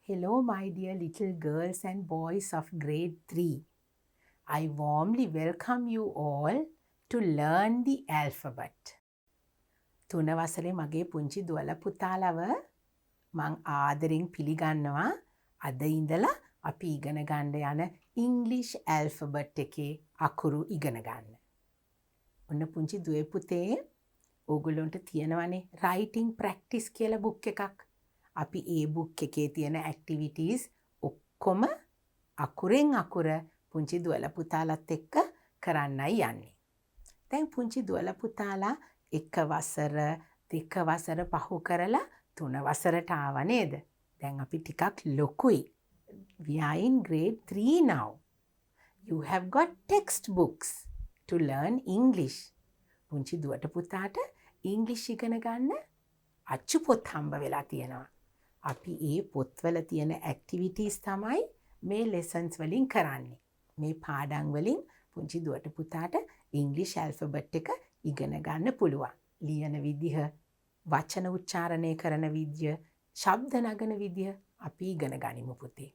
Hello, my dear little girls and boys of grade 3. I warmly welcome you all to learn the alphabet. තුන වසරේ මගේ පුංචි දුවල පුතාලව මං ආදරෙන් පිළිගන්නවා අද ඉඳලා අපි ඉගෙන ගන්න යන ඉංග්ලිෂ් ඇල්ෆබට් එකේ අකුරු ඉගෙන ගන්න. ඔන්න පුංචි දුවේ පුතේ ඕගොල්ලන්ට තියෙනවනේ writing practice කියලා බුක් එකක්. අපි ඒ බුක් එකේ තියෙන ඇක්ටිවිටීස් ඔක්කොම අකුරෙන් අකුර පුංචි දුවල පුතාලත් එක්ක කරන්නයි යන්නේ. දැන් පුංචි දුවල පුතාලා එක වසර දෙක වසර පහු කරලා තුන වසරට ආව නේද? දැන් අපි ටිකක් ලොකුයි. We are in grade 3 now. You have got textbooks to learn English. පුංචි දුවට පුතාට ඉංග්‍රීසි ඉගෙන ගන්න අච්චු පොත් හම්බ වෙලා තියෙනවා. අපි ඒ පොත්වල තියෙන ඇක්ටිවිටීස් තමයි මේ ලෙසන්ස් වලින් කරන්නේ. මේ පාඩම් වලින් පුංචි දුවට පුතාට ඉංග්‍රීසි ඇල්ෆබෙට් එක ඉගෙන ගන්න පුළුවන්. ලියන විදිහ, වචන උච්චාරණය කරන විදිය, ශබ්ද නගන විදිය අපි ඉගෙන ගනිමු පුතේ.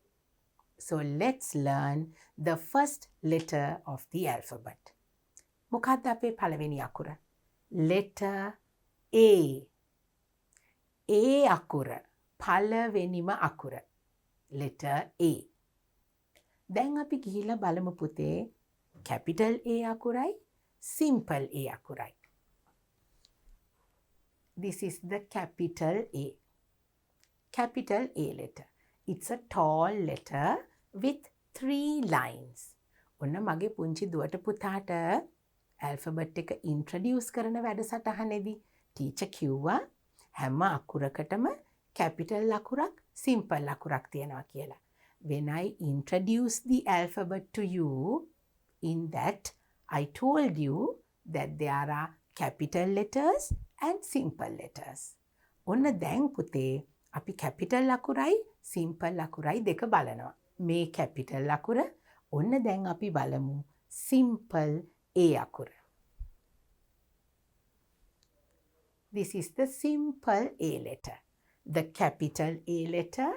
So let's learn the first letter of the alphabet. මොකක්ද අපේ පළවෙනි අකුර? Letter A. A අකුර. පළවෙනිම අකුර. Letter A. දැන් අපි ගිහිල්ලා බලමු පුතේ capital A අකුරයි simple A අකුරයි. This is the capital A. Capital A letter. It's a tall letter with 3 lines. ඔන්න මගේ පුංචි දුවට පුතාට alphabet එක introduce කරන වැඩසටහනේදී ටීචර් කිව්වා හැම අකුරකටම capital අකුරක් simple අකුරක් තියෙනවා කියලා. When I introduce the alphabet to you, in that I told you that there are capital letters and simple letters. ඔන්න දැන් පුතේ අපි capital අකුරයි simple අකුරයි දෙක බලනවා. මේ capital අකුර ඔන්න දැන් අපි බලමු simple A අකුර. This is the simple A letter. The capital A letter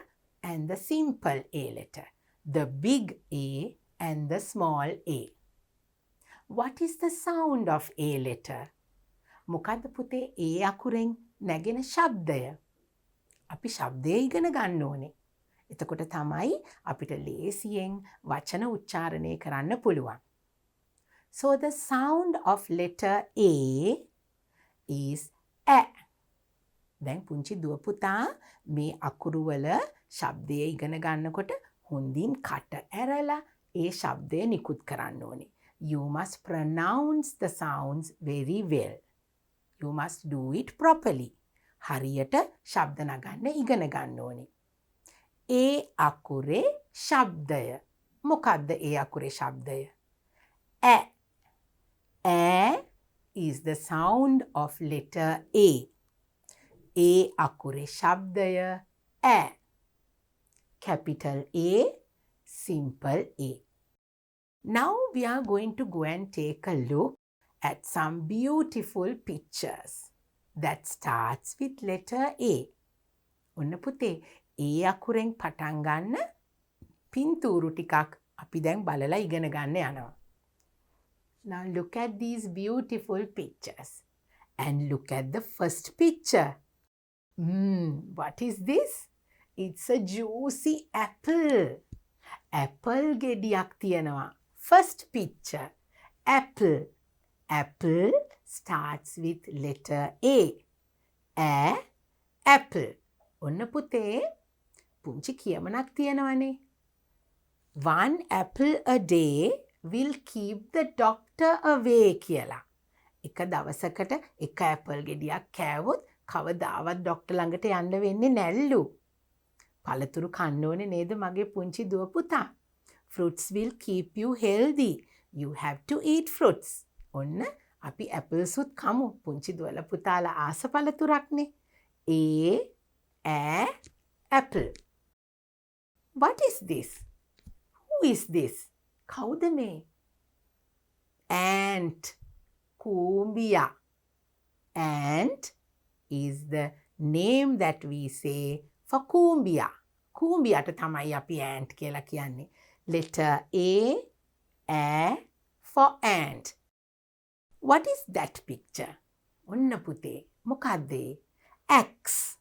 and the simple A letter. The big A and the small A. What is the sound of A letter? මොකද්ද පුතේ A අකුරෙන් නැගෙන ශබ්දය? අපි ශබ්දය ඉගෙන ගන්න ඕනේ. එතකොට තමයි අපිට ලේසියෙන් වචන උච්චාරණය කරන්න පුළුවන්. So the sound of letter A is A. දැන් පුංචි දුව පුතා මේ අකුරු වල ශබ්දය ඉගෙන ගන්නකොට හොඳින් කට ඇරලා ඒ ශබ්දය නිකුත් කරන්න ඕනේ. You must pronounce the sounds very well. You must do it properly. හරියට ශබ්ද නගන්න ඉගෙන ගන්න ඕනේ. ඒ අකුරේ ශබ්දය. මොකක්ද ඒ අකුරේ ශබ්දය? A. A is the sound of letter A. A akure shabdaya A. Capital A, simple A. Now we are going to go and take a look at some beautiful pictures that starts with letter A. ඔන්න පුතේ A අකුරෙන් පටන් ගන්න පින්තූරු ටිකක් අපි දැන් බලලා ඉගෙන ගන්න යනවා. Now look at these beautiful pictures and look at the first picture. What is this? It's a juicy apple. Apple ගෙඩියක් තියෙනවා. First picture. Apple. Apple starts with letter A. A. Apple. ඔන්න පුතේ පුංචි කියමනක් තියෙනවනේ. One apple a day will keep the doctor away කියලා. එක දවසකට එක ඇපල් ගෙඩියක් කෑවොත් කවදාවත් ඩොක්ටර් ළඟට යන්න වෙන්නේ නැල්ලු. පළතුරු කන්න ඕනේ නේද මගේ පුංචි දුව පුතා? Fruits will keep you healthy. You have to eat fruits. ඔන්න අපි ඇපල්ස් උත් කමු. පුංචි දුවල පුතාලා ආස පළතුරක්නේ. A apple. What is this? Who is this? කවුද මේ? Ant. Kumbia. Ant is the name that we say for cumbia. කූඹියට තමයි අපි ant කියලා කියන්නේ. Letter A for ant. What is that picture? ඔන්න පුතේ. මොකක්ද ඒ? X.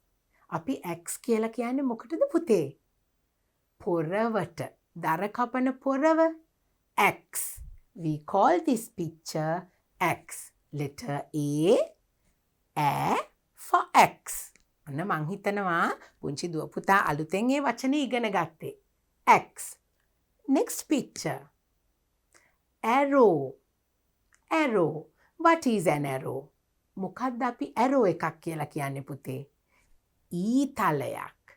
අපි X කියලා කියන්නේ මොකටද පුතේ? පොරවට. දර කපන පොරව. X. We call this picture X. Letter A for X. ඔන්න මං හිතනවා පුංචි දුව පුතා අලුතෙන් ඒ වචනේ ඉගෙන ගත්තේ. X. Next picture. Arrow. Arrow. What is an arrow? මොකක්ද අපි arrow එකක් කියලා කියන්නේ පුතේ? ඊතලයක්.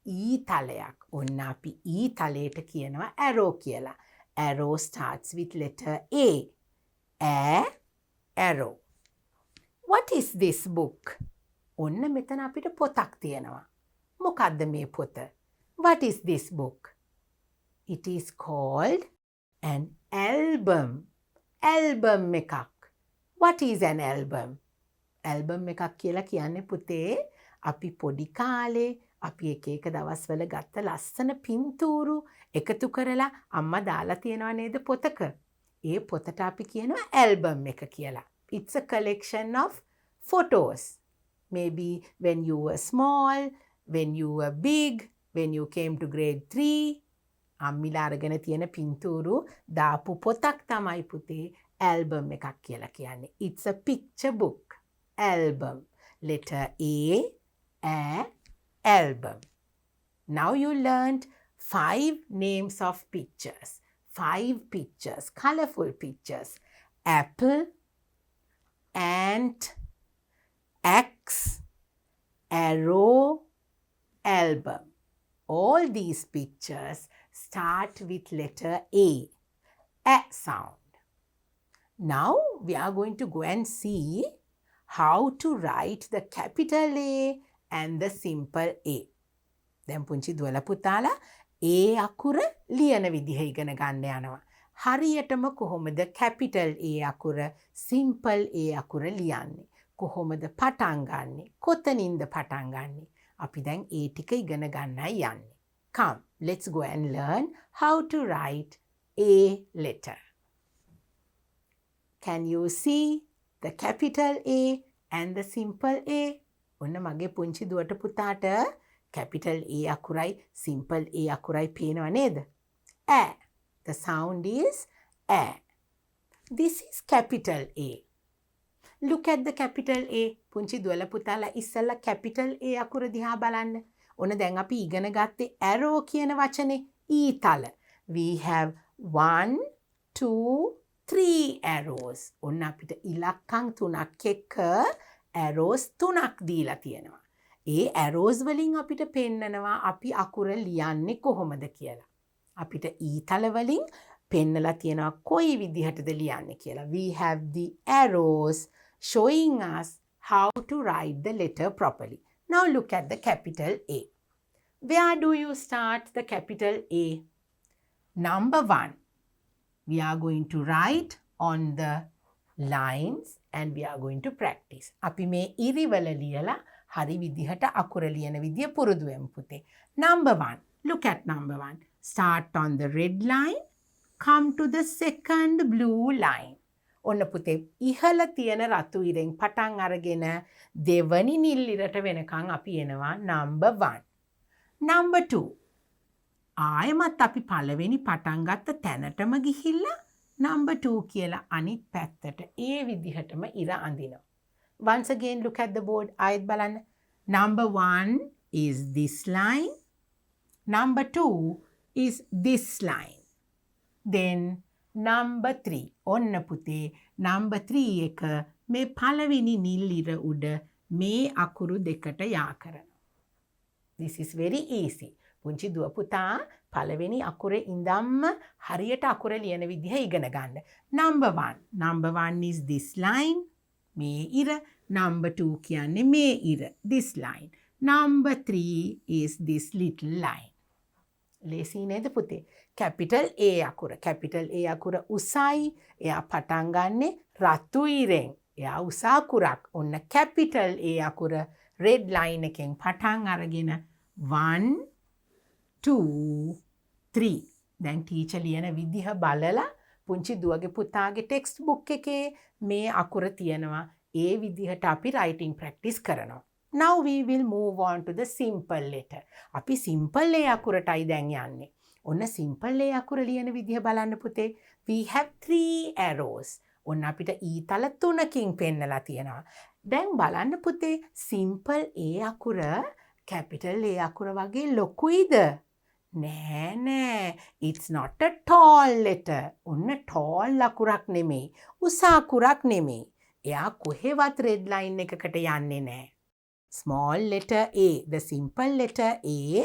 ඊතලයක්. ඔන්න අපි ඊතලයට කියනවා arrow කියලා. Arrow starts with letter A. Arrow. What is this book? ඔන්න මෙතන අපිට පොතක් තියෙනවා. මොකක්ද මේ පොත? What is this book? It is called an album. Album එකක්. What is an album? Album එකක් කියලා කියන්නේ පුතේ අපි පොඩි කාලේ අපි එක දවස්වල ගත්ත ලස්සන පින්තූරු එකතු කරලා අම්මා දාලා තියනවා නේද පොතක? ඒ පොතට අපි කියනවා album එක කියලා. It's a collection of photos. Maybe when you were small, when you were big, when you came to grade 3. අම්මිලා අරගෙන තියෙන පින්තූරු දාපු පොතක් තමයි පුතේ album එකක් කියලා කියන්නේ. It's a picture book. Album. Letter A, album. Now you learned 5 names of pictures. 5 pictures, colorful pictures. Apple, ant, X, arrow, album. All these pictures start with letter A sound. Now we are going to go and see how to write the capital A and the simple A. දැන් පුංචි දුවලා පුතාලා A අකුර ලියන විදිහ ඉගෙන ගන්න යනවා. හරියටම කොහොමද capital A අකුර simple A අකුර ලියන්නේ? කොහොමද පටන් ගන්නෙ? කොතනින්ද පටන් ගන්නෙ? අපි දැන් ඒ ටික ඉගෙන ගන්නයි යන්නේ. Come, let's go and learn how to write A letter. Can you see the capital A and the simple A? ඔන්න මගේ පුංචි දුවට පුතාට capital A අකුරයි simple A අකුරයි පේනව නේද? A. The sound is A. This is capital A. Look at the capital A. පුංචි දුවල පුතාලා ඉස්සෙල්ලා capital A අකුර දිහා බලන්න. ඔන්න දැන් අපි ඉගෙන ගත්තේ arrow කියන වචනේ ඊතල. We have 1, 2, 3 arrows. ඔන්න අපිට ඉලක්කම් 3ක් එක්ක arrows 3ක් දීලා තියෙනවා. ඒ arrows වලින් අපිට පෙන්නනවා අපි අකුර ලියන්නේ කොහොමද කියලා. අපිට ඊතල වලින් පෙන්නලා තියෙනවා කොයි විදිහටද ලියන්නේ කියලා. We have the arrows showing us how to write the letter properly. Now look at the capital A. Where do you start the capital A? Number 1. We are going to write on the lines and we are going to practice. අපි මේ ඉරිවල ලියලා හරි විදිහට අකුර ලියන විදිය පුරුදු වෙමු පුතේ. Number 1. Look at number 1. Start on the red line. Come to the second blue line. ඔන්න පුතේ ඉහළ තියෙන රතු ඉරෙන් පටන් අරගෙන දෙවනි නිල් ඉරට වෙනකන් අපි එනවා number 1. Number 2. ආයෙමත් අපි පළවෙනි පටන් ගත්ත තැනටම ගිහිල්ලා number 2 කියලා අනිත් පැත්තට ඒ විදිහටම ඉර අඳිනවා. Once again look at the board. ආයෙත් බලන්න. Number 1 is this line. Number 2 is this line. Then number 3. ඔන්න පුතේ number 3 එක මේ පළවෙනි නිල් ඉර උඩ මේ අකුරු දෙකට යා කරනවා. This is very easy. පුංචි දුව පුතා පළවෙනි අකුරේ ඉඳන්ම හරියට අකුර ලියන විදිහ ඉගෙන ගන්න. Number 1. Number 1 is this line. මේ ඉර. Number 2 කියන්නේ මේ ඉර. This line. Number 3 is this little line. ලේසි නේද පුතේ? capital A අකුර. capital A අකුර උසයි. එයා පටන් ගන්නෙ රතු ඉරෙන්. එයා උස අකුරක්. ඔන්න capital A අකුර red line එකෙන් පටන් අරගෙන 1, 2, 3. දැන් ටීචර් ලියන විදිහ බලලා පුංචි දුවගේ පුතාගේ ටෙක්ස්ට් බුක් එකේ මේ අකුර තියෙනවා. ඒ විදිහට අපි writing practice කරනවා. Now we will move on to the simple letter. අපි simple A අකුරටයි දැන් යන්නේ. ඔන්න simple A අකුර ලියන විදිහ බලන්න පුතේ. We have 3 arrows. ඔන්න අපිට ඊතල 3කින් පෙන්නලා තියෙනවා. දැන් බලන්න පුතේ simple A අකුර capital A අකුර වගේ ලොකුයිද? නෑ. It's not a tall letter. ඔන්න tall අකුරක් නෙමෙයි. උස අකුරක් නෙමෙයි. එයා කොහෙවත් red line එකකට යන්නේ නෑ. Small letter A, the simple letter A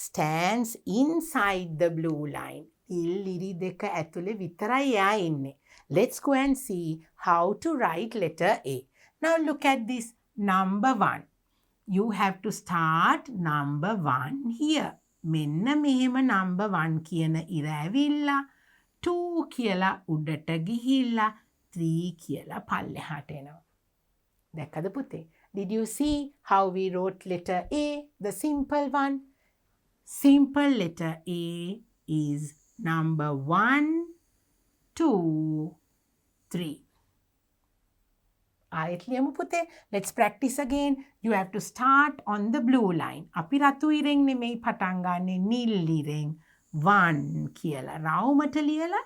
stands inside the blue line. ඉරි දෙක ඇතුලේ විතරයි එයා ඉන්නේ. Let's go and see how to write letter A. Now look at this number 1. You have to start number 1 here. මෙන්න මෙහෙම number 1 කියන ඉර ඇවිල්ලා 2 කියලා උඩට ගිහිල්ලා 3 කියලා පල්ලෙහාට එනවා. දැක්කද පුතේ? Did you see how we wrote letter A, the simple one? Simple letter A is number 1, 2, 3. ආයෙත් ලියමු පුතේ. Let's practice again. You have to start on the blue line. අපි රතු ඉරෙන් නෙමෙයි පටන් ගන්නෙ නිල් ඉරෙන් 1 කියලා රවුමට ලියලා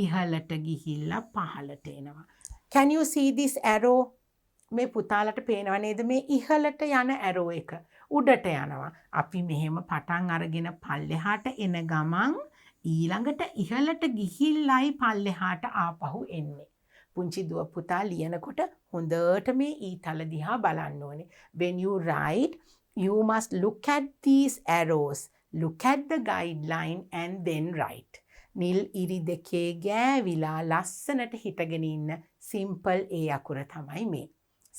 ඉහළට ගිහිල්ලා පහළට එනවා. Can you see this arrow? මේ පුතාලට පේනව නේද මේ ඉහළට යන arrow එක උඩට යනවා. අපි මෙහෙම පටන් අරගෙන පල්ලෙහාට එන ගමන් ඊළඟට ඉහළට ගිහිල්ලායි පල්ලෙහාට ආපහු එන්නේ. පුංචි දුව පුතා ලියනකොට හොඳට මේ ඊතල දිහා බලන්න ඕනේ. When you write, you must look at these arrows, look at the guideline and then write. නිල් ඉරි දෙකේ ගෑවිලා ලස්සනට හිටගෙන ඉන්න simple A අකුර තමයි මේ.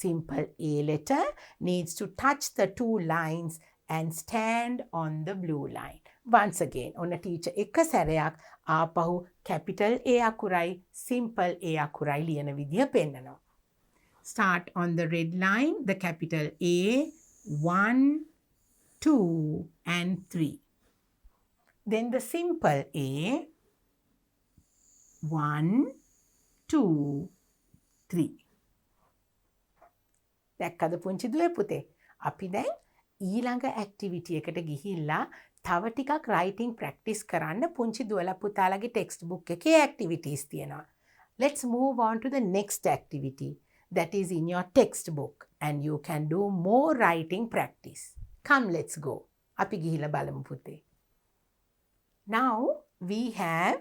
Simple A letter needs to touch the 2 lines and stand on the blue line. Once again, ඔන්න teacher එක සැරයක් ආපහු capital A අකුරයි simple A අකුරයි ලියන විදිහ පෙන්නනවා. Start on the red line, the capital A, 1, 2 and 3. Then the simple A, 1, 2, 3. දැක්කද පුංචි දුවේ පුතේ? අපි දැන් ඊළඟ ඇක්ටිවිටි එකට ගිහිල්ලා තව ටිකක් writing practice කරන්න පුංචි දුවලා පුතාලගේ text book එකේ activities තියෙනවා. Let's move on to the next activity that is in your textbook and you can do more writing practice. Come, let's go. අපි ගිහිල්ලා බලමු පුතේ. Now we have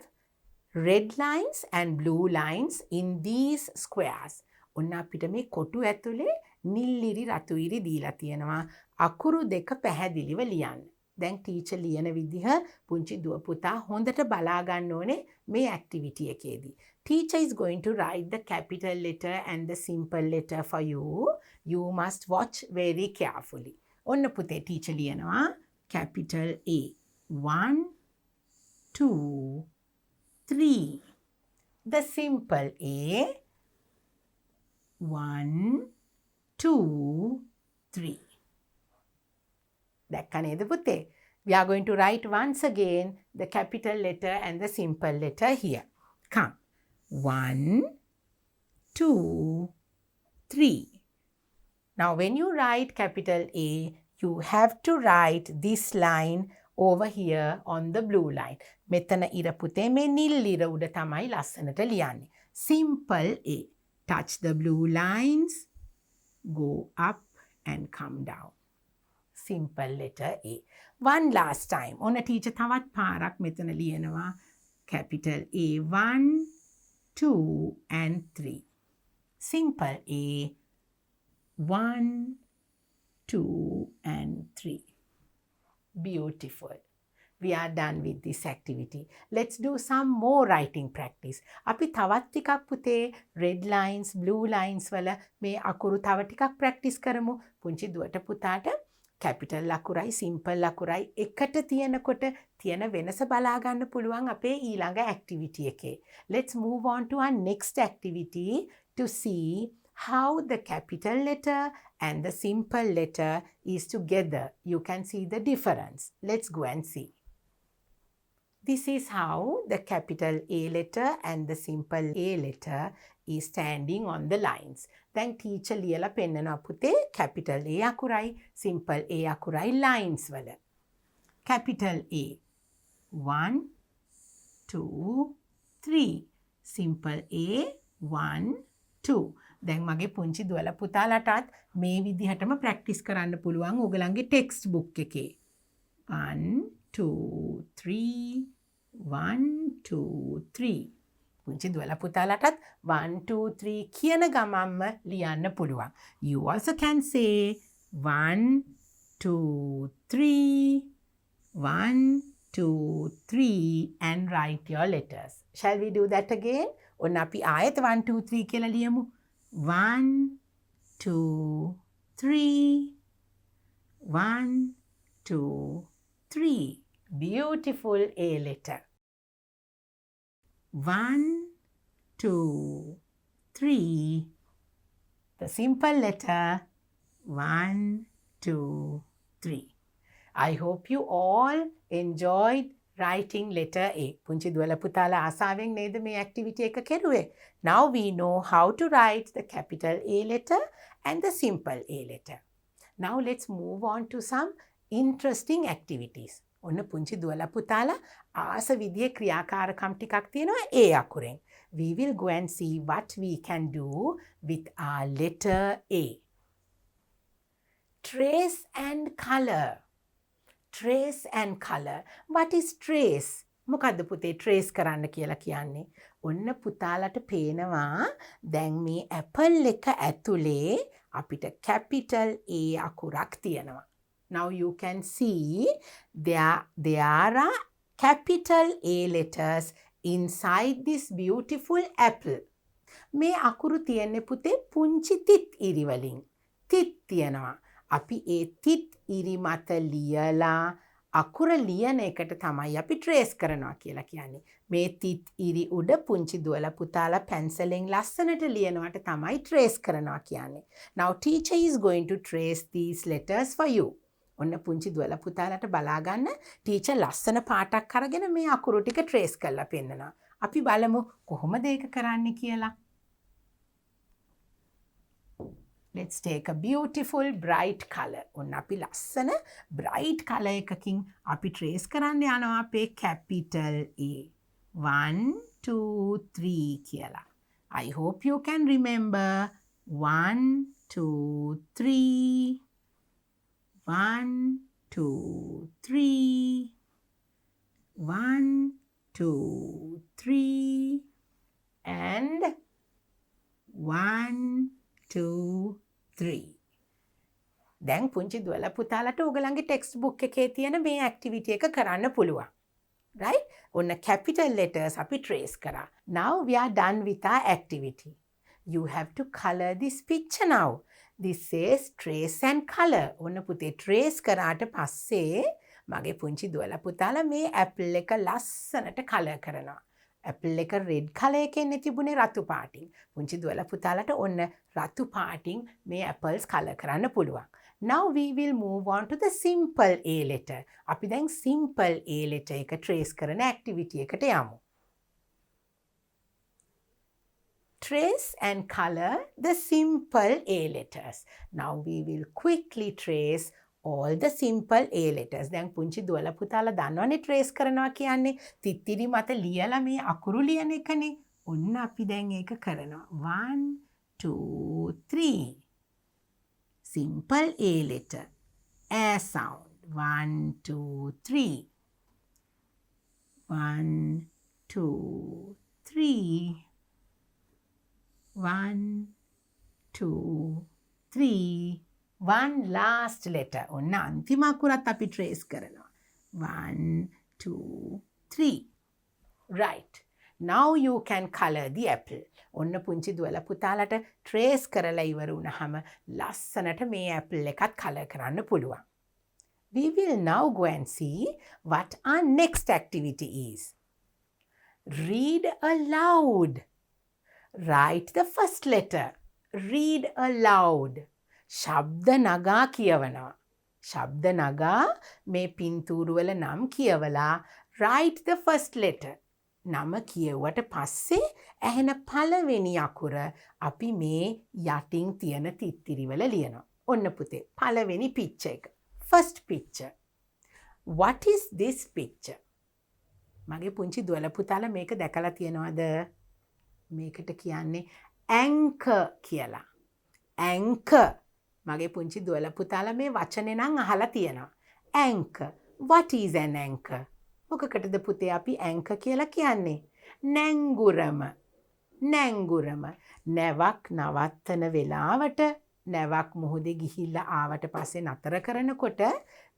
red lines and blue lines in these squares. ඔන්න අපිට මේ කොටු ඇතුලේ නිල් ඉරි රතු ඉරි දීලා තියෙනවා. අකුරු දෙක පැහැදිලිව ලියන්න. දැන් ටීචර් ලියන විදිහ පුංචි දුව පුතා හොඳට බලා ගන්න ඕනේ මේ ඇක්ටිවිටි එකේදී. Teacher is going to write the capital letter and the simple letter for you. You must watch very carefully. ඔන්න පුතේ ටීචර් ලියනවා capital A. 1, 2, 3. The simple A. 1, 2, 3. දැක්ක නේද පුතේ? We are going to write once again the capital letter and the simple letter here. Come. 1, 2, 3. Now when you write capital A, you have to write this line over here on the blue line. මෙතන ඉර පුතේ මේ නිල් ඉර උඩ තමයි ලස්සනට ලියන්නේ. Simple A. Touch the blue lines, go up and come down. Simple letter A. One last time. ඔන්න teacher තවත් පාරක් මෙතන ලියනවා. Capital A, 1, 2 and 3. Simple A, 1, 2 and 3. Beautiful. We are done with this activity. Let's do some more writing practice. අපි තවත් ටිකක් පුතේ red lines, blue lines වල මේ අකුරු තව ටිකක් practice කරමු. පුංචි දුවට පුතාට capital අකුරයි simple අකුරයි එකට තියෙනකොට තියෙන වෙනස බලා ගන්න පුළුවන් අපේ ඊළඟ activity එකේ. Let's move on to our next activity to see how the capital letter and the simple letter is together, you can see the difference. Let's go and see. This is how the capital A letter and the simple A letter is standing on the lines. දැන් teacher ලියලා පෙන්නනවා පුතේ capital A අකුරයි simple A අකුරයි lines වල. Capital A 1 2 3 simple A 1 2 දැන් මගේ පුංචි දුවලා පුතාලටත් මේ විදිහටම ප්‍රැක්ටිස් කරන්න පුළුවන් ඔයගලන්ගේ ටෙක්ස්ට් බුක් එකේ 1 2 3 1 2 3 පුංචි දුවලා පුතාලටත් 1 2 3 කියන ගමන්ම ලියන්න පුළුවන්. You also can say 1 2 3 1 2 3 and write your letters. Shall we do that again? ඔන්න අපි ආයෙත් 1 2 3 කියලා ලියමු. 1 2 3 1 2 3 Beautiful A letter. 1 2 3 the simple letter 1 2 3 I hope you all enjoyed writing letter A. පුංචි දුවලා පුතාලා ආසාවෙන් නේද මේ activity එක කෙරුවේ? Now we know how to write the capital A letter and the simple A letter. Now let's move on to some interesting activities. ඔන්න පුංචි දුවලා පුතාලා ආස විදියේ ක්‍රියාකාරකම් ටිකක් තියෙනවා A අකුරෙන්. We will go and see what we can do with our letter A. Trace and color. Trace and color. What is trace? මොකද්ද පුතේ trace කරන්න කියලා කියන්නේ? ඔන්න පුතාලට පේනවා දැන් මේ apple එක ඇතුලේ අපිට capital A අකුරක් තියෙනවා. Now you can see there are capital A letters inside this beautiful apple. මේ අකුරු තියෙන්නේ පුතේ පුංචි තිත් ඉරි වලින්. තිත් තියෙනවා. අපි ඒ තිත් ඉරි මත ලියලා අකුර ලියන එකට තමයි අපි trace කරනවා කියලා කියන්නේ. මේ තිත් ඉරි උඩ පුංචි දුවලා පුතාලා පැන්සලෙන් ලස්සනට ලියනවට තමයි trace කරනවා කියන්නේ. Now teacher is going to trace these letters for you. ඔන්න පුංචි දුවලා පුතාලට බලා ගන්න ටීචර් ලස්සන පාටක් අරගෙන මේ අකුරු ටික trace කරලා පෙන්නනවා. අපි බලමු කොහොමද ඒක කරන්නේ කියලා. Let's take a beautiful bright color. ඔන්න අපි ලස්සන bright color එකකින් අපි trace කරන්න යනවා අපේ capital A. 1 2 3 කියලා. I hope you can remember 1 2 3 1 2 3 1 2 3 and 1 2 3 දැන් පුංචි දුවලා පුතාලට ඔයගලන්ගේ ටෙක්ස්ට් බුක් එකේ තියෙන මේ ඇක්ටිවිටි එක කරන්න පුළුවන්. Right? ඔන්න capital letters අපි trace කරා. Now we are done with our activity. You have to color this picture now. This says trace and color. ඔන්න පුතේ trace කරාට පස්සේ මගේ පුංචි දුවලා පුතාලා මේ apple එක ලස්සනට color කරනවා. apple එක red color එකෙන් තිබුණේ රතු පාටින්. පුංචි දුවලා පුතාලට ඔන්න රතු පාටින් මේ apples color කරන්න පුළුවන්. Now we will move on to the simple A letter. අපි දැන් simple A letter එක trace කරන activity එකට යමු. Trace and color the simple A letters. Now we will quickly trace all the simple A letters. දැන් පුංචි දුවලා පුතාලා දන්නවනේ trace කරනවා කියන්නේ තිත්තිරි මත ලියලා මේ අකුරු ලියන එකනේ. ඔන්න අපි දැන් ඒක කරනවා. 1 2 3 simple A letter. A sound. 1 2 3 1 2 3 1 2 3 one last letter. ඔන්න අන්තිම අකුරත් අපි trace කරනවා. 1 2 3 right. Now you can color the apple. ඔන්න පුංචි දුවලා පුතාලට trace කරලා ඉවර වුණාම ලස්සනට මේ apple එකත් color කරන්න පුළුවන්. We will now go and see what our next activity is. Read aloud. Write the first letter. Read aloud. ශබ්ද නගා කියවනවා. ශබ්ද නගා මේ පින්තූරු වල නම් කියවලා write the first letter. නම කියවුවට පස්සේ ඇහෙන පළවෙනි අකුර අපි මේ යටින් තියෙන තිත්තිරි වල ලියනවා. ඔන්න පුතේ පළවෙනි picture එක. First picture. What is this picture? මගේ පුංචි දුවල පුතාලා මේක දැකලා තියෙනවද? මේකට කියන්නේ anchor කියලා. anchor. මගේ පුංචි දුවල පුතාලා මේ වචනේ නම් අහලා තියෙනවා. anchor. What is an anchor? මොකකටද පුතේ අපි anchor කියලා කියන්නේ? නැංගුරම. නැංගුරම. නැවක් නවත්තන වෙලාවට නැවක් මුහුදේ ගිහිල්ලා ආවට පස්සේ නතර කරනකොට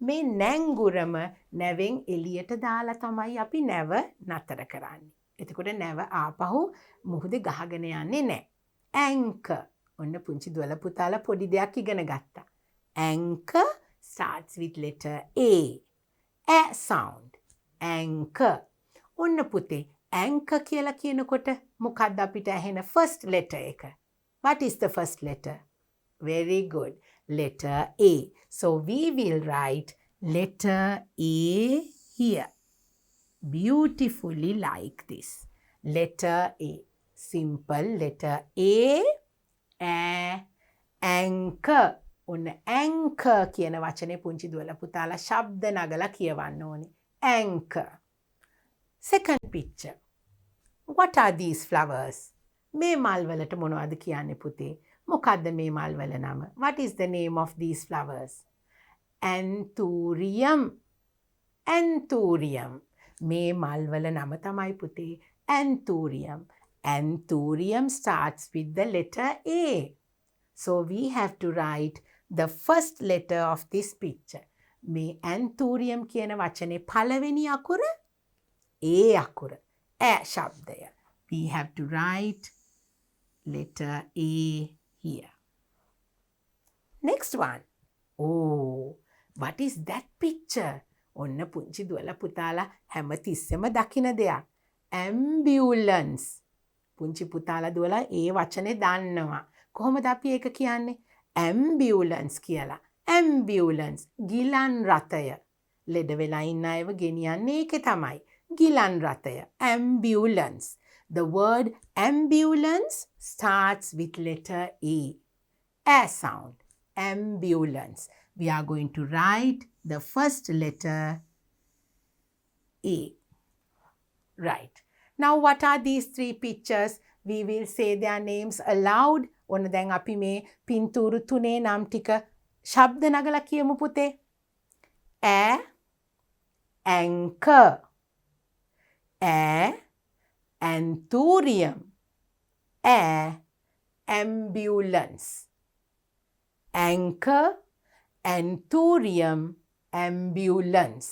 මේ නැංගුරම නැවෙන් එළියට දාලා තමයි අපි නැව නතර කරන්නේ. එතකොට නැව ආපහු මුහුදේ ගහගෙන යන්නේ නැහැ. anchor. ඔන්න පුංචි දුවල පුතාලා පොඩි දෙයක් ඉගෙන ගත්තා. anchor starts with letter A. A sound. anchor. ඔන්න පුතේ anchor කියලා කියනකොට මොකක්ද අපිට ඇහෙන first letter එක? What is the first letter? Very good. Letter A. So we will write letter A here. Beautifully like this. Letter A. Simple letter A. Anchor. ඔන්න anchor කියන වචනේ පුංචි දුවල පුතාලා ශබ්ද නගලා කියවන්න ඕනේ. Anchor. Second picture. What are these flowers? මේ මල් වලට මොනවද කියන්නේ පුතේ? මොකද්ද මේ මල් වල නම? What is the name of these flowers? Anthurium. Anthurium. මේ මල් වල නම තමයි පුතේ Anthurium. Anthurium starts with the letter A. So we have to write the first letter of this picture. මේ Anthurium කියන වචනේ පළවෙනි අකුර A අකුර. A ශබ්දය. We have to write letter A here. Next one. Oh, what is that picture? ඔන්න පුංචි දුවල පුතාලා හැමතිස්සෙම දකින දෙයක්. Ambulance. පුංචි පුතාලා දුවලා ඒ වචනේ දන්නවා. කොහොමද අපි ඒක කියන්නේ? Ambulance කියලා. Ambulance. ගිලන් රථය. ලෙඩ වෙලා ඉන්න අයව ගෙනියන්නේ ඒකේ තමයි. ගිලන් රථය. Ambulance. The word ambulance starts with letter A. A sound. Ambulance. We are going to write the first letter A. Right. Now what are these three pictures? We will say their names aloud. ඔන්න දැන් අපි මේ පින්තූරු තුනේ නම් ටික ශබ්ද නගලා කියමු පුතේ. A. Anchor. A. Anthurium. A. Ambulance. Anchor, Anthurium, ambulance.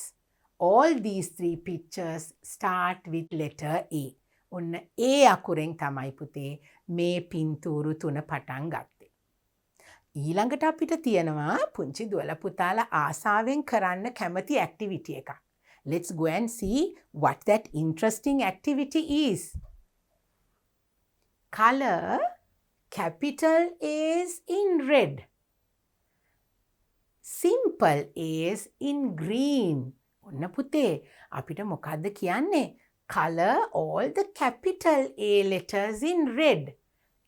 All these three pictures start with letter A. ඔන්න A අකුරෙන් තමයි පුතේ මේ පින්තූරු තුන පටන් ගත්තේ. ඊළඟට අපිට තියෙනවා පුංචි දුවල පුතාලා ආසාවෙන් කරන්න කැමති activity එකක්. Let's go and see what that interesting activity is. Color capital A's in red. Simple A's in green. ඔන්න පුතේ අපිට මොකද්ද කියන්නේ? Color all the capital A letters in red.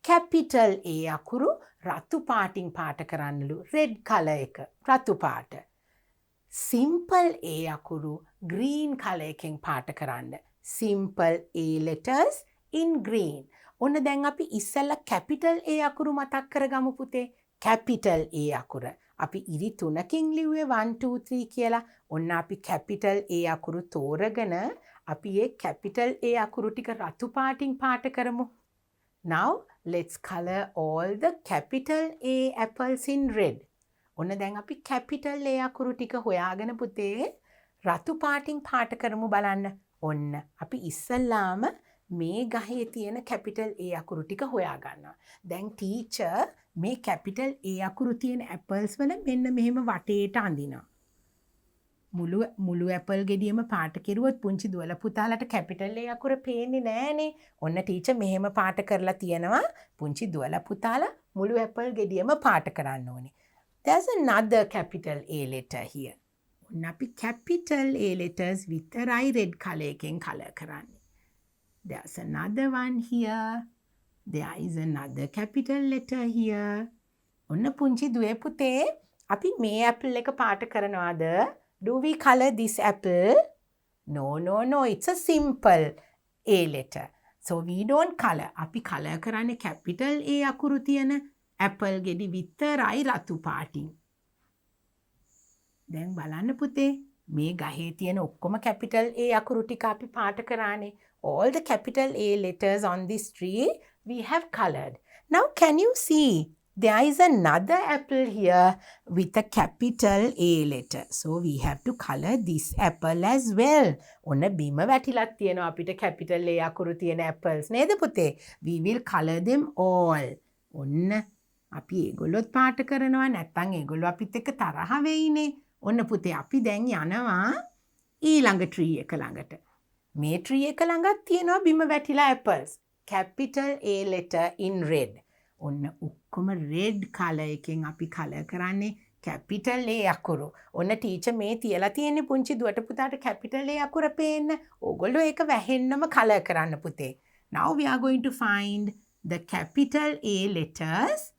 Capital A අකුරු රතු පාටින් පාට කරන්නලු. red color එක රතු පාට. Simple A අකුරු green color එකෙන් පාට කරන්න. Simple A letters in green. ඔන්න දැන් අපි ඉස්සෙල්ලා capital A අකුරු මතක් කරගමු පුතේ. capital A අකුර. අපි ඉරි තුනකින් ලිව්වේ 1 2 3 කියලා. ඔන්න අපි capital A අකුරු තෝරගෙන අපි ඒ capital A අකුරු ටික රතු පාටින් පාට කරමු. Now let's color all the capital A apples in red. ඔන්න දැන් අපි capital A අකුරු ටික හොයාගෙන පුතේ රතු පාටින් පාට කරමු බලන්න. ඔන්න අපි ඉස්සල්ලාම මේ ගහේ තියෙන capital A අකුරු ටික හොයා ගන්නවා. දැන් teacher මේ capital A අකුරු තියෙන apples වල මෙන්න මෙහෙම වටේට අඳිනවා. මුළු apple ගෙඩියම පාට කෙරුවොත් පුංචි දුවල පුතාලට capital A අකුර පේන්නේ නෑනේ. ඔන්න teacher මෙහෙම පාට කරලා තියෙනවා. පුංචි දුවල පුතාලා මුළු apple ගෙඩියම පාට කරන්න ඕනේ. There's another capital A letter here. ඔන්න අපි capital A letters විතරයි red color එකෙන් color කරන්නේ. There's another one here. There is another capital letter here. ඔන්න පුංචි දුවේ පුතේ අපි මේ apple එක පාට කරනවාද? Do we color this apple? No. It's a simple A letter. So we don't color. අපි color කරන්නේ capital A අකුරු තියෙන apple ගෙඩි විතරයි රතු පාටින්. දැන් බලන්න පුතේ මේ ගහේ තියෙන ඔක්කොම capital A අකුරු ටික අපි පාට කරානේ. All the capital A letters on this tree we have colored. Now can you see there is another apple here with a capital A letter. So we have to color this apple as well. ඔන්න බිම වැටිලක් තියෙනවා අපිට capital A අකුරු තියෙන apples නේද පුතේ? We will color them all. ඔන්න අපි ඒගොල්ලොත් පාට කරනවා නැත්නම් ඒගොල්ලෝ අපිත් එක්ක තරහ වෙයිනේ. ඔන්න පුතේ අපි දැන් යනවා ඊළඟ tree එක ළඟට. මේ tree එක ළඟත් තියෙනවා බිම වැටිලා apples. Capital A letter in red. ඔන්න ඔක්කොම red color එකෙන් අපි color කරන්නේ capital A අකුරු. ඔන්න teacher මේ තියලා තියෙන්නේ පුංචි දුවට පුතාට capital A අකුර පේන්න. ඕගොල්ලෝ ඒක වැහෙන්නම color කරන්න පුතේ. Now we are going to find the capital A letters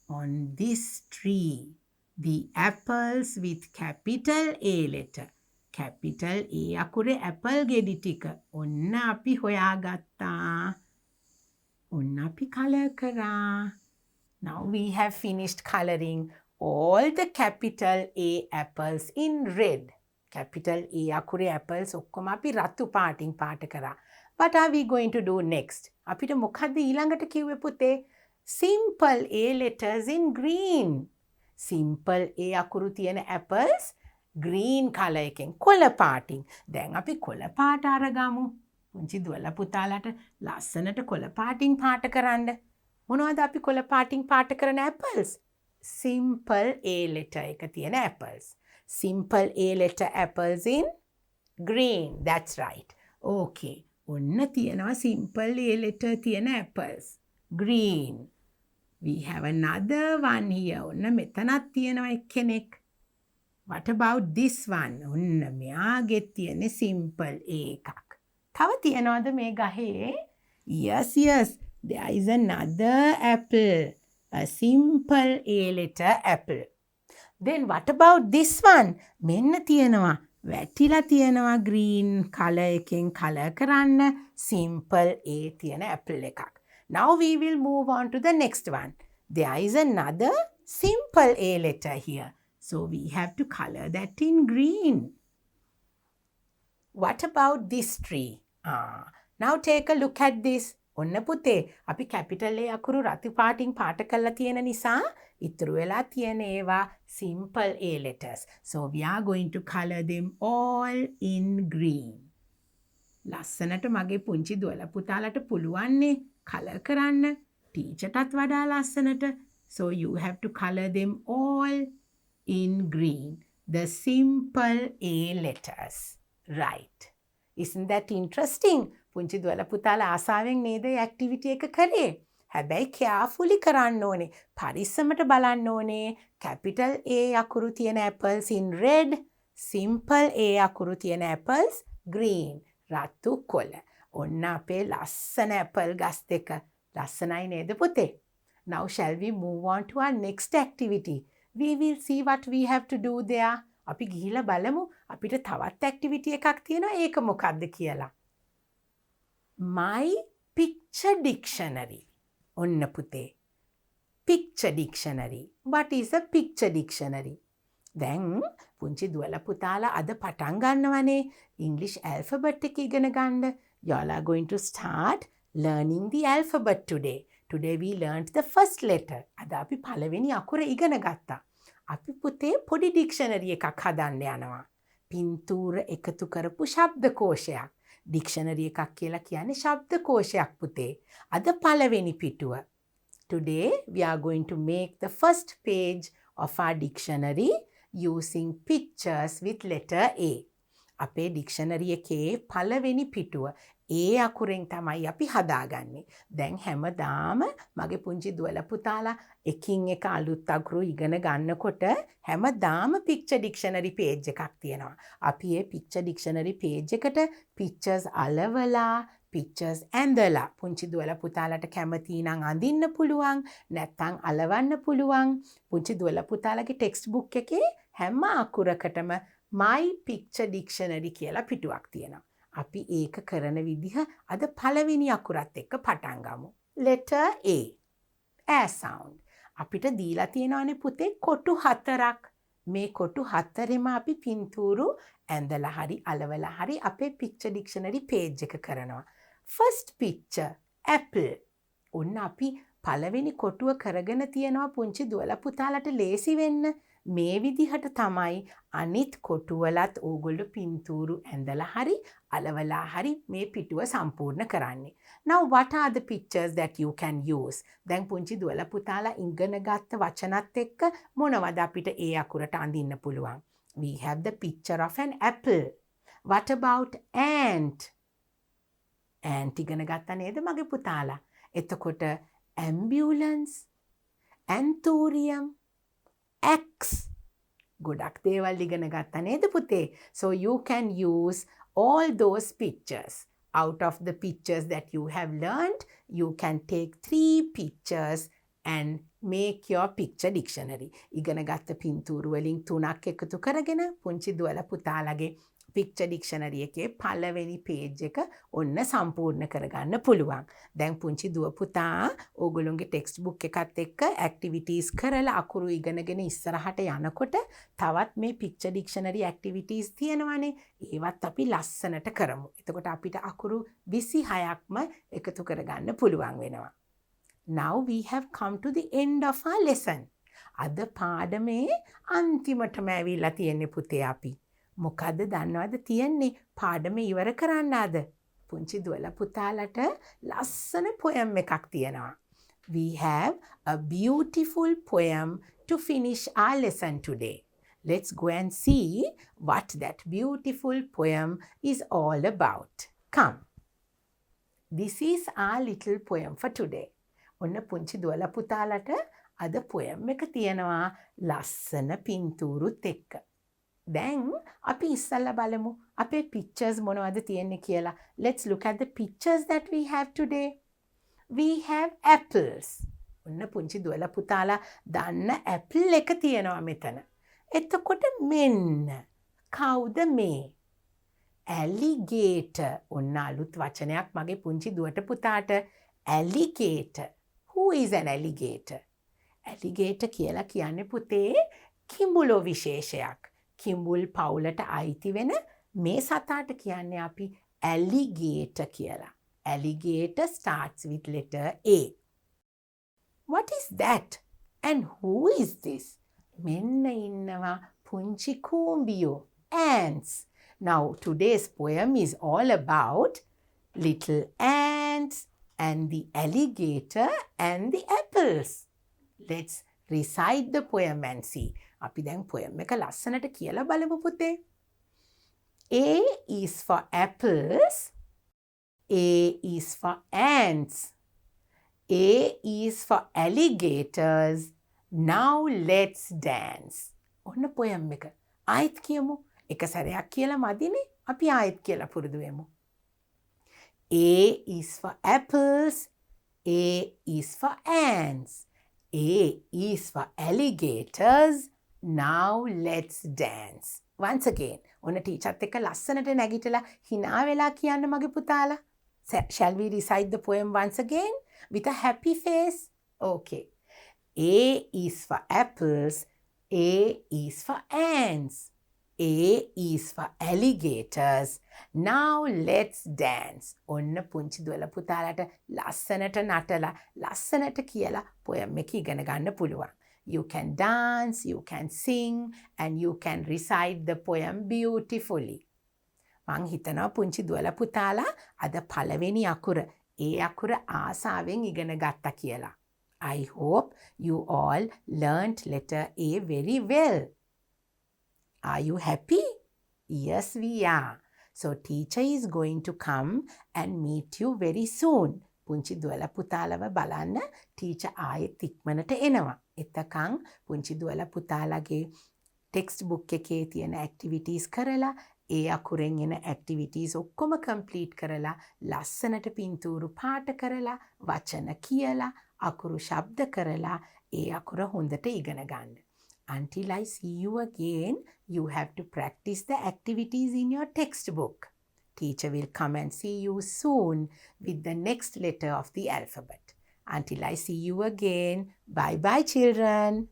on this tree. The apples with capital A letter. Capital A අකුරේ apple ගෙඩි ටික. ඔන්න අපි හොයාගත්තා. ඔන්න අපි color කරා. Now we have finished coloring all the capital A apples in red. Capital A අකුරේ apples ඔක්කොම අපි රතු පාටින් පාට කරා. What are we going to do next? අපිට මොකද්ද ඊළඟට කිව්වේ පුතේ? Simple A letters in green. Simple A අකුරු තියෙන apples green color එකෙන් කොළ පාටින්. දැන් අපි කොළ පාට අරගමු. පුංචි දුවලා පුතාලාට ලස්සනට කොළ පාටින් පාට කරන්න. මොනවද අපි කොළ පාටින් පාට කරන apples? Simple A letter එක තියෙන apples. Simple A letter apples in green. That's right. Okay. ඔන්න තියෙනවා simple A letter තියෙන apples. Green. We have another one here. ඔන්න මෙතනත් තියෙනවා එක්කෙනෙක්. What about this one? ඔන්න මෙයාගෙත් තියෙන්නේ simple A එකක්. තව තියනවද මේ ගහේ? Yes. There is another apple. A simple A letter apple. Then what about this one? මෙන්න තියනවා. වැටිලා තියනවා green color එකෙන් color කරන්න simple A තියෙන apple එකක්. Now we will move on to the next one. There is another simple A letter here. So we have to color that in green. What about this tree? Now take a look at this. ඔන්න පුතේ අපි capital A අකුරු රතු පාටින් පාට කරලා තියෙන නිසා ඉතුරු වෙලා තියෙන ඒවා simple A letters. So we are going to color them all in green. ලස්සනට මගේ පුංචි දුවලා පුතාලට පුළුවන්නේ color කරන්න. ටීචර්ටත් වඩා ලස්සනට. So you have to color them all in green. The simple A letters. Right. Isn't that interesting? පුංචි දුවලා පුතාලා ආසාවෙන් නේද මේ ඇක්ටිවිටි එක කරේ? හැබැයි carefully කරන්න ඕනේ. පරිස්සමට බලන්න ඕනේ. Capital A අකුරු තියෙන apples in red, simple A අකුරු තියෙන apples green. රතු කොළ. ඔන්න අපේ ලස්සන apple ගස් දෙක. ලස්සනයි නේද පුතේ? Now shall we move on to our next activity? We will see what we have to do there. අපි ගිහිල්ලා බලමු අපිට තවත් activity එකක් තියෙනවා ඒක මොකක්ද කියලා. My picture dictionary. ඔන්න පුතේ. Picture dictionary. What is a picture dictionary? දැන් පුංචි දුවලා පුතාලා අද පටන් ගන්නවනේ English alphabet එක ඉගෙන ගන්න. You all are going to start learning the alphabet today. Today we learned the first letter. අද අපි පළවෙනි අකුර ඉගෙන ගත්තා. අපි පුතේ පොඩි dictionary එකක් හදන්න යනවා. පින්තූර එකතු කරපු ශබ්දකෝෂයක්. dictionary එකක් කියලා කියන්නේ ශබ්දකෝෂයක් පුතේ. අද පළවෙනි පිටුව. Today we are going to make the first page of our dictionary using pictures with letter A. අපේ ඩික්ෂනරි එකේ පළවෙනි පිටුව ඒ අකුරෙන් තමයි අපි හදාගන්නේ. දැන් හැමදාම මගේ පුංචි දුවලා පුතාලා එකින් එක අලුත් අකුරු ඉගෙන ගන්නකොට හැමදාම පික්චර් ඩික්ෂනරි පේජ් එකක් තියෙනවා. අපි මේ පික්චර් ඩික්ෂනරි පේජ් එකට පික්චර්ස් අලවලා පික්චර්ස් ඇඳලා පුංචි දුවලා පුතාලට කැමති නම් අඳින්න පුළුවන්, නැත්නම් අලවන්න පුළුවන්. පුංචි දුවලා පුතාලගේ ටෙක්ස්ට් බුක් එකේ හැම අකුරකටම my picture dictionary කියලා පිටුවක් තියෙනවා. අපි ඒක කරන විදිහ අද පළවෙනි අකුරත් එක්ක පටන් ගමු. letter A. air sound. අපිට දීලා තියෙනවානේ පුතේ කොටු 4ක්. මේ කොටු 4ෙම අපි පින්තූරු ඇඳලා හරි අලවලා හරි අපේ picture dictionary page එක කරනවා. first picture apple. ඔන්න අපි පළවෙනි කොටුව කරගෙන තියෙනවා පුංචි දුවලා පුතාලට ලේසි වෙන්න. මේ විදිහට තමයි අනිත් කොටුවලත් ඕගොල්ලෝ පින්තූරු ඇඳලා හරි අලවලා හරි මේ පිටුව සම්පූර්ණ කරන්නේ. Now what are the pictures that you can use? දැන් පුංචි දුවලා පුතාලා ඉගෙන ගත්ත වචනත් එක්ක මොනවද අපිට ඒ අකුරට අඳින්න පුළුවන්? We have the picture of an apple. What about ant? ant ඉගෙන ගත්තා නේද මගේ පුතාලා? එතකොට ambulance, anthurium, X. ගොඩක් දේවල් ඉගෙන ගත්තා නේද පුතේ? So you can use all those pictures. Out of the pictures that you have learned, you can take 3 pictures and make your picture dictionary. ඉගෙන ගත්ත පින්තූරු වලින් 3ක් එකතු කරගෙන පුංචි දුවලා පුතාලගේ picture dictionary එකේ පළවෙනි page එක ඔන්න සම්පූර්ණ කරගන්න පුළුවන්. දැන් පුංචි දුව පුතා ඕගොල්ලෝගේ text book එකත් එක්ක activities කරලා අකුරු ඉගෙනගෙන ඉස්සරහට යනකොට තවත් මේ picture dictionary activities තියෙනවානේ. ඒවත් අපි ලස්සනට කරමු. එතකොට අපිට අකුරු 26ක්ම එකතු කරගන්න පුළුවන් වෙනවා. Now we have come to the end of our lesson. අද පාඩමේ අන්තිමටම ඇවිල්ලා තියෙන්නේ පුතේ අපි. මොකද්ද දන්නවද තියෙන්නේ පාඩම ඉවර කරන්න අද පුංචි දුවලා පුතාලට ලස්සන poem එකක් තියෙනවා. We have a beautiful poem to finish our lesson today. Let's go and see what that beautiful poem is all about. Come. This is our little poem for today. ඔන්න පුංචි දුවලා පුතාලට අද poem එක තියෙනවා ලස්සන පින්තූරුත් එක්ක. දැන් අපි ඉස්සල්ලා බලමු අපේ pictures මොනවද තියෙන්නේ කියලා. Let's look at the pictures that we have today. We have apples. ඔන්න පුංචි දුවලා පුතාලා දන්න apple එක තියෙනවා මෙතන. එතකොට මෙන්න කවුද මේ? alligator. ඔන්න අලුත් වචනයක් මගේ පුංචි දුවට පුතාට. alligator. Who is an alligator? alligator කියලා කියන්නේ පුතේ කිඹුලෝ විශේෂයක්. කිඹුල් පවුලට අයිති වෙන මේ සතාට කියන්නේ අපි alligator කියලා. Alligator starts with letter A. What is that? And who is this? මෙන්න ඉන්නවා පුංචි කූඹියෝ. Ants. Now today's poem is all about little ants and the alligator and the apples. Let's recite the poem and see. අපි දැන් poem එක ලස්සනට කියලා බලමු පුතේ. A is for apples. A is for ants. A is for alligators. Now let's dance. ඔන්න poem එක. ආයෙත් කියමු. එක සැරයක් කියලා මදිනේ. අපි ආයෙත් කියලා පුරුදු වෙමු. A is for apples. A is for ants. A is for alligators. Now let's dance. Once again. ඔන්න ටීචර්ත් එක්ක ලස්සනට නැගිටලා hina වෙලා කියන්න මගේ පුතාලා. Shall we recite the poem once again with a happy face? Okay. A is for apples. A is for ants. A is for alligators. Now let's dance. ඔන්න පුංචි දුවලා පුතාලට ලස්සනට නටලා ලස්සනට කියලා poem එක ඉගෙන ගන්න පුළුවන්. You can dance, you can sing, and you can recite the poem beautifully. මං හිතනවා පුංචි දුවලා පුතාලා අද පළවෙනි අකුර ඒ අකුර ආසාවෙන් ඉගෙන ගත්තා කියලා. I hope you all learnt letter A very well. Are you happy? Yes, we are. So teacher is going to come and meet you very soon. පුංචි දුවල පුතාලව බලන්න ටීචර් ආයෙත් ඉක්මනට එනවා. එතකන් පුංචි දුවල පුතාලගේ ටෙක්ස්ට් බුක් එකේ තියෙන ඇක්ටිවිටීස් කරලා ඒ අකුරෙන් එන ඇක්ටිවිටීස් ඔක්කොම කම්ප්ලීට් කරලා ලස්සනට පින්තූරු පාට කරලා වචන කියලා අකුරු ශබ්ද කරලා ඒ අකුර හොඳට ඉගෙන ගන්න. Until I see you again, you have to practice the activities in your textbook. Teacher will come and see you soon with the next letter of the alphabet. Until I see you again, bye-bye children.